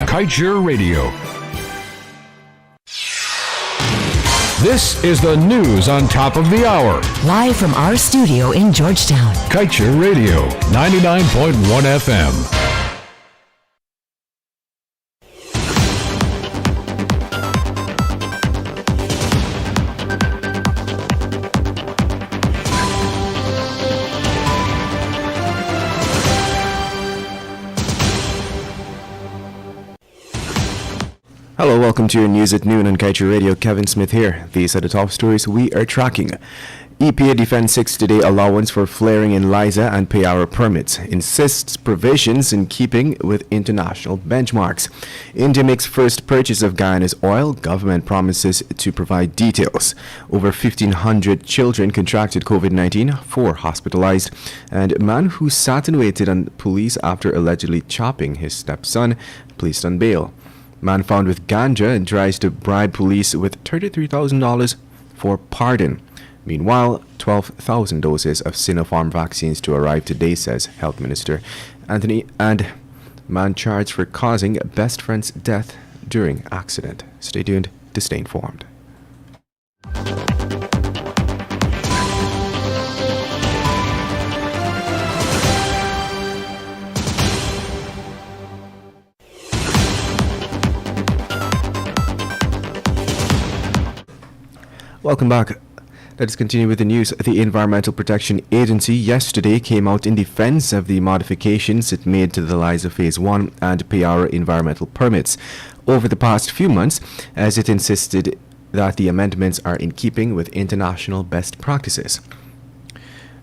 Kaieteur Radio. This is the news on top of the hour. Live from our studio in Georgetown. Kaieteur Radio, 99.1 FM. Hello, welcome to your news at noon on Kaieteur Radio. Kevin Smith here. These are the top stories we are tracking. EPA defends 60-day allowance for flaring in Liza and pay-hour permits. Insists provisions in keeping with international benchmarks. India makes first purchase of Guyana's oil. Government promises to provide details. Over 1,500 children contracted COVID-19, 4 hospitalized. And a man who sat and waited on police after allegedly chopping his stepson placed on bail. Man found with ganja and tries to bribe police with $33,000 for pardon. Meanwhile, 12,000 doses of Sinopharm vaccines to arrive today, says Health Minister Anthony. And man charged for causing best friend's death during accident. Stay tuned to stay informed. Welcome back. Let's continue with the news. The Environmental Protection Agency yesterday came out in defense of the modifications it made to the Liza Phase 1 and pay-hour environmental permits over the past few months, as it insisted that the amendments are in keeping with international best practices.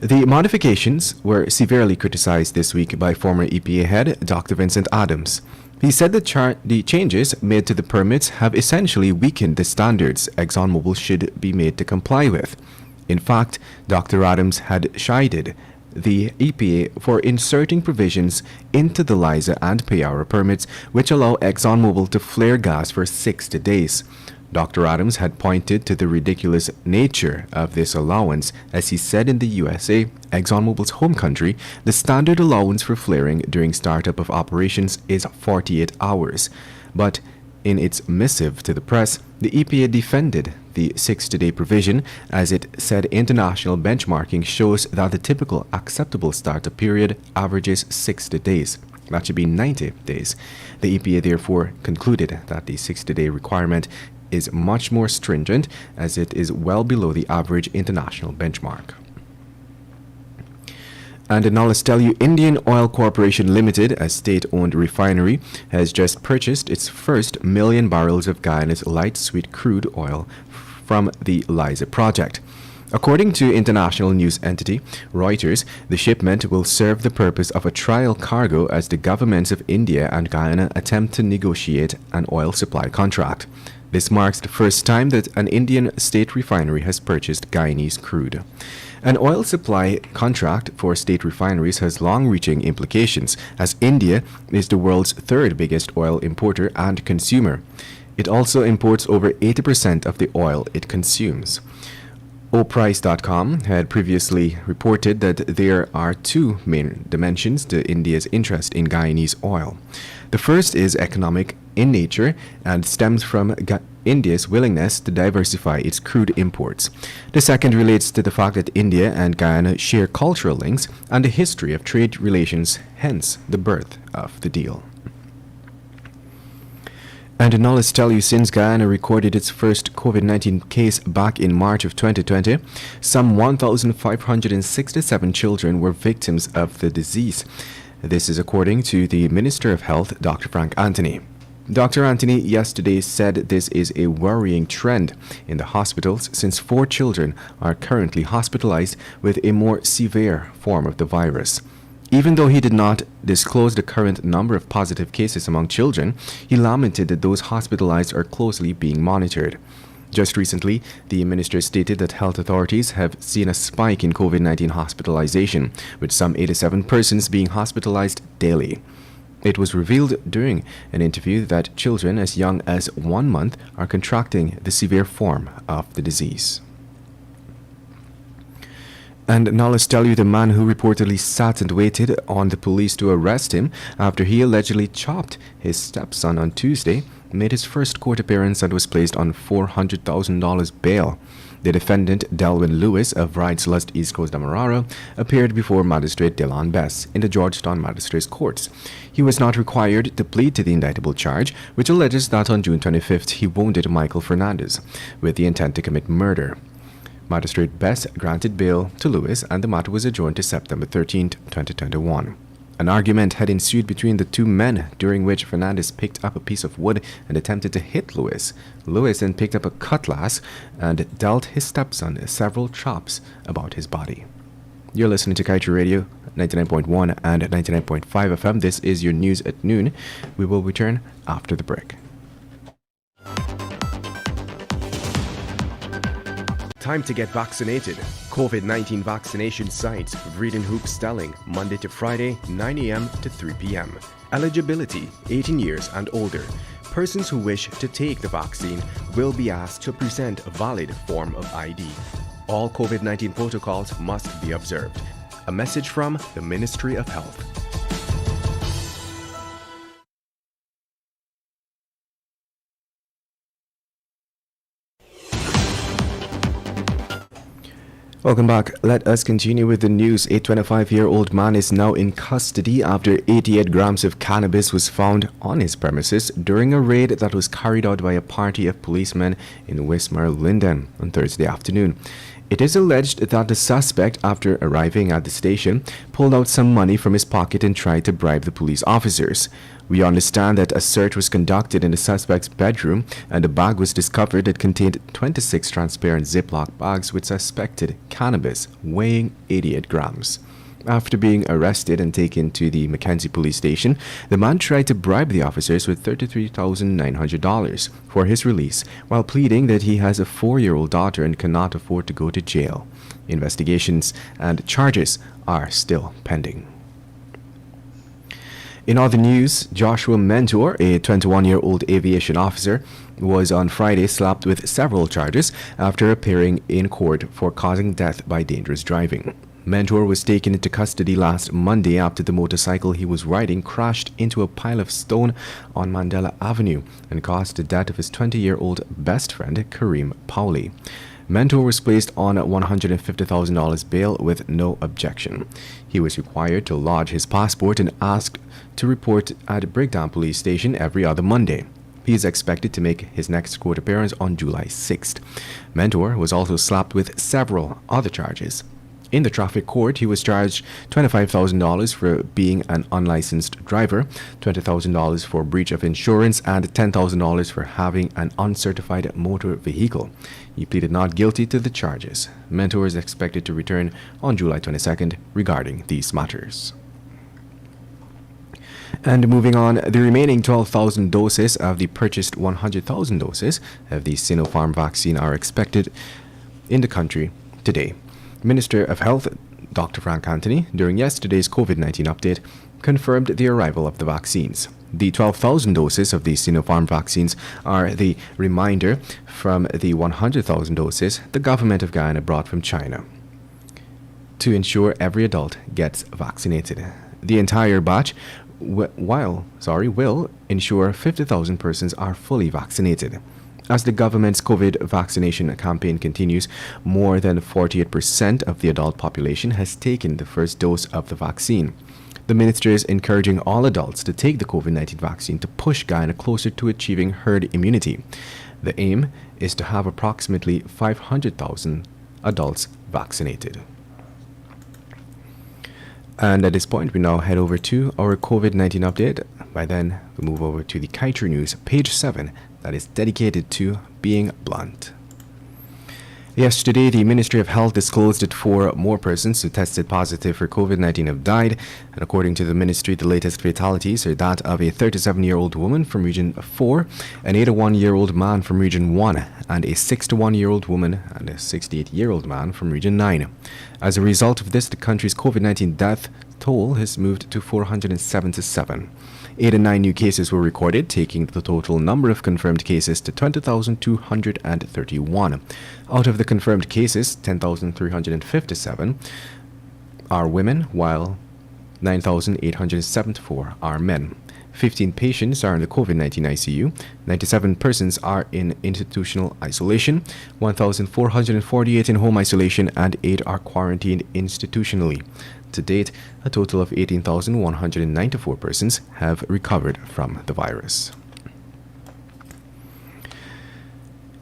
The modifications were severely criticized this week by former EPA head Dr. Vincent Adams. He said the changes made to the permits have essentially weakened the standards ExxonMobil should be made to comply with. In fact, Dr. Adams had chided the EPA for inserting provisions into the Liza and pay-hour permits which allow ExxonMobil to flare gas for 60 days. Dr. Adams had pointed to the ridiculous nature of this allowance, as he said in the USA, ExxonMobil's home country, the standard allowance for flaring during startup of operations is 48 hours. But in its missive to the press, the EPA defended the 60-day provision, as it said international benchmarking shows that the typical acceptable startup period averages 60 days. That should be 90 days. The EPA therefore concluded that the 60-day requirement is much more stringent, as it is well below the average international benchmark. And now let's tell you, Indian Oil Corporation Limited, a state-owned refinery, has just purchased its first 1 million barrels of Guyana's light sweet crude oil from the Liza project. According to international news entity Reuters, the shipment will serve the purpose of a trial cargo as the governments of India and Guyana attempt to negotiate an oil supply contract. This marks the first time that an Indian state refinery has purchased Guyanese crude. An oil supply contract for state refineries has long-reaching implications, as India is the world's third biggest oil importer and consumer. It also imports over 80% of the oil it consumes. Oprice.com had previously reported that there are two main dimensions to India's interest in Guyanese oil. The first is economic in nature and stems from India's willingness to diversify its crude imports. The second relates to the fact that India and Guyana share cultural links and a history of trade relations, hence the birth of the deal. And now let's tell you, since Guyana recorded its first COVID-19 case back in March of 2020, some 1,567 children were victims of the disease. This is according to the Minister of Health, Dr. Frank Anthony. Dr. Anthony yesterday said this is a worrying trend in the hospitals, since 4 children are currently hospitalized with a more severe form of the virus. Even though he did not disclose the current number of positive cases among children, he lamented that those hospitalized are closely being monitored. Just recently, the minister stated that health authorities have seen a spike in COVID-19 hospitalization, with some 87 persons being hospitalized daily. It was revealed during an interview that children as young as 1 month are contracting the severe form of the disease. And now let's tell you the man who reportedly sat and waited on the police to arrest him after he allegedly chopped his stepson on Tuesday made his first court appearance and was placed on $400,000 bail. The defendant, Delwyn Lewis of Rides Lust East Coast Demerara, appeared before Magistrate Dylan Bess in the Georgetown Magistrates Courts. He was not required to plead to the indictable charge, which alleges that on June 25th he wounded Michael Fernandez with the intent to commit murder. Magistrate Bess granted bail to Lewis and the matter was adjourned to September 13, 2021. An argument had ensued between the two men, during which Fernandez picked up a piece of wood and attempted to hit Lewis. Lewis then picked up a cutlass and dealt his stepson several chops about his body. You're listening to Kaieteur Radio, 99.1 and 99.5 FM. This is your news at noon. We will return after the break. Time to get vaccinated. COVID-19 vaccination sites, Vredenhoek Stelling, Monday to Friday, 9 a.m. to 3 p.m. Eligibility, 18 years and older. Persons who wish to take the vaccine will be asked to present a valid form of ID. All COVID-19 protocols must be observed. A message from the Ministry of Health. Welcome back. Let us continue with the news. A 25-year-old man is now in custody after 88 grams of cannabis was found on his premises during a raid that was carried out by a party of policemen in Wismar, Linden on Thursday afternoon. It is alleged that the suspect, after arriving at the station, pulled out some money from his pocket and tried to bribe the police officers. We understand that a search was conducted in the suspect's bedroom and a bag was discovered that contained 26 transparent Ziploc bags with suspected cannabis weighing 88 grams. After being arrested and taken to the Mackenzie police station, the man tried to bribe the officers with $33,900 for his release, while pleading that he has a 4-year-old daughter and cannot afford to go to jail. Investigations and charges are still pending. In other news, Joshua Mentor, a 21-year-old aviation officer, was on Friday slapped with several charges after appearing in court for causing death by dangerous driving. Mentor was taken into custody last Monday after the motorcycle he was riding crashed into a pile of stone on Mandela Avenue and caused the death of his 20-year-old best friend, Kareem Powley. Mentor was placed on $150,000 bail with no objection. He was required to lodge his passport and asked to report at Breakdown Police Station every other Monday. He is expected to make his next court appearance on July 6th. Mentor was also slapped with several other charges. In the traffic court, he was charged $25,000 for being an unlicensed driver, $20,000 for breach of insurance, and $10,000 for having an uncertified motor vehicle. He pleaded not guilty to the charges. Mentor is expected to return on July 22nd regarding these matters. And moving on, the remaining 12,000 doses of the purchased 100,000 doses of the Sinopharm vaccine are expected in the country today. Minister of Health, Dr. Frank Anthony, during yesterday's COVID-19 update, confirmed the arrival of the vaccines. The 12,000 doses of the Sinopharm vaccines are the remainder from the 100,000 doses the government of Guyana brought from China to ensure every adult gets vaccinated. The entire batch will ensure 50,000 persons are fully vaccinated. As the government's COVID vaccination campaign continues, more than 48% of the adult population has taken the first dose of the vaccine. The minister is encouraging all adults to take the COVID-19 vaccine to push Guyana closer to achieving herd immunity. The aim is to have approximately 500,000 adults vaccinated. And at this point, we now head over to our COVID-19 update. By then, we move over to the Kaieteur News, page 7, that is dedicated to being blunt. Yesterday, the Ministry of Health disclosed that 4 more persons who tested positive for COVID-19 have died. And according to the ministry, the latest fatalities are that of a 37-year-old woman from Region 4, an 81-year-old man from Region 1, and a 61-year-old woman and a 68-year-old man from Region 9. As a result of this, the country's COVID-19 death toll has moved to 477. 89 new cases were recorded, taking the total number of confirmed cases to 20,231. Out of the confirmed cases, 10,357 are women, while 9,874 are men. 15 patients are in the COVID-19 ICU, 97 persons are in institutional isolation, 1,448 in home isolation, and 8 are quarantined institutionally. To date, a total of 18,194 persons have recovered from the virus.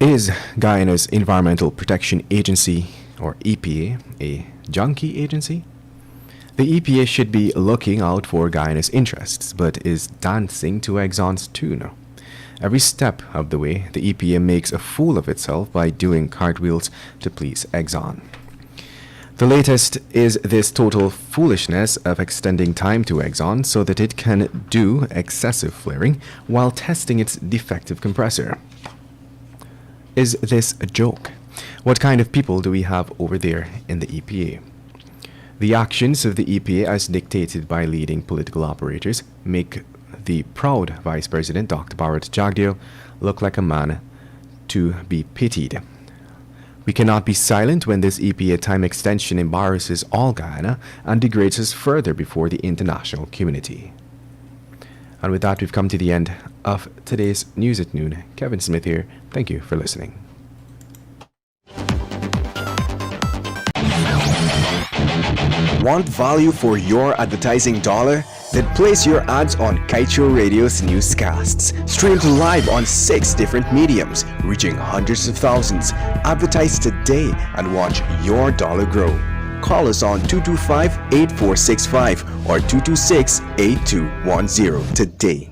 Is Guyana's Environmental Protection Agency, or EPA, a junkie agency? The EPA should be looking out for Guyana's interests, but is dancing to Exxon's tune. Every step of the way, the EPA makes a fool of itself by doing cartwheels to please Exxon. The latest is this total foolishness of extending time to Exxon so that it can do excessive flaring while testing its defective compressor. Is this a joke? What kind of people do we have over there in the EPA? The actions of the EPA, as dictated by leading political operators, make the proud Vice President Dr. Bharat Jagdeo look like a man to be pitied. We cannot be silent when this EPA time extension embarrasses all Guyana and degrades us further before the international community. And with that, we've come to the end of today's News at Noon. Kevin Smith here. Thank you for listening. Want value for your advertising dollar? Then place your ads on Kaieteur Radio's newscasts. Streamed live on 6 different mediums, reaching hundreds of thousands. Advertise today and watch your dollar grow. Call us on 225-8465 or 226-8210 today.